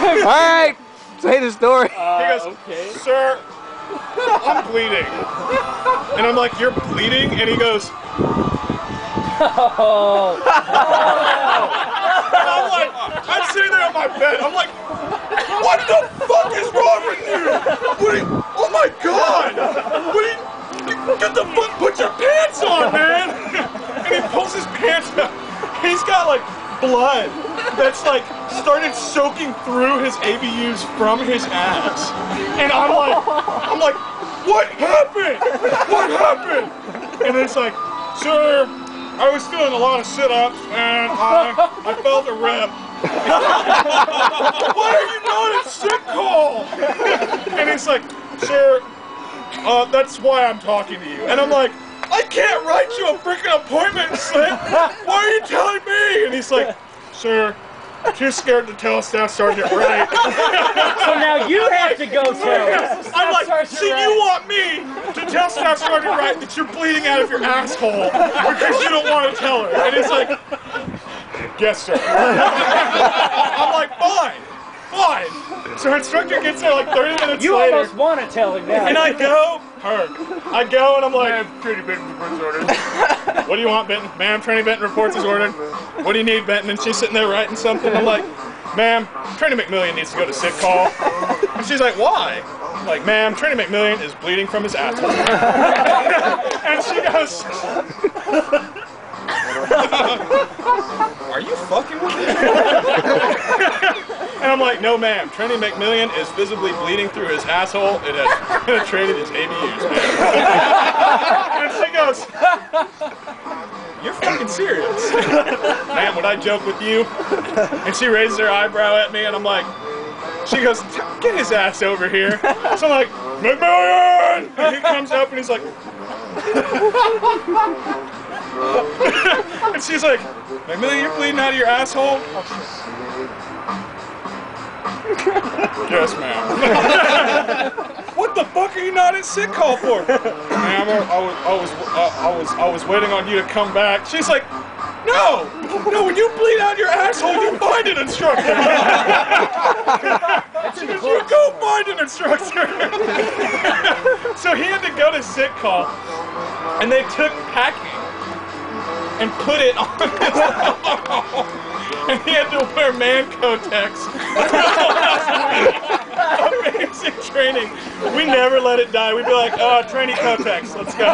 Alright, say the story. He goes, okay. Sir, I'm bleeding. And I'm like, you're bleeding? And he goes, Oh. and I'm like, I'm sitting there on my bed. I'm like, what the fuck is wrong with you? Oh my God. Get the fuck, put your pants on, man. And he pulls his pants up. He's got like blood that's like started soaking through his ABUs from his ass. And I'm like, what happened? What happened? And it's like, sir, I was doing a lot of sit-ups and I felt a rip. Why are you not at sick call? And he's like, sir, that's why I'm talking to you. And I'm like, I can't write you a freaking appointment slip. Why are you telling me? And he's like, sir, I'm too scared to tell Staff Sergeant Wright. So now you have to go tell. I'm like, so you want me to tell Staff Sergeant Wright that you're bleeding out of your asshole because you don't want to tell her? And he's like, yes, sir. I'm like, fine. So our instructor gets there like 30 minutes you later. You almost want to tell him that. And I go and I'm like, ma'am, trainee Benton reports ordered. What do you want, Benton? Ma'am, trainee Benton reports is ordered. What do you need, Benton? And she's sitting there writing something. I'm like, ma'am, trainee McMillian needs to go to sick call. And she's like, why? I'm like, ma'am, trainee McMillian is bleeding from his asshole. And she goes, are you fucking with me? And I'm like, no ma'am, trainee McMillian is visibly bleeding through his asshole. It has penetrated his ABUs, ma'am. And she goes, you're fucking serious. Ma'am, would I joke with you? And she raises her eyebrow at me and I'm like, she goes, get his ass over here. So I'm like, McMillian! And he comes up and he's like, and she's like, McMillian, you're bleeding out of your asshole? Yes, ma'am. What the fuck are you not at sick call for? Ma'am, I was waiting on you to come back. She's like, no, when you bleed out your asshole, you find an instructor. She goes, you go find an instructor. So he had to go to sick call, and they took packing and put it on his arm. And he had to wear man Kotex. Amazing training. We never let it die. We'd be like, oh, trainee Kotex, let's go.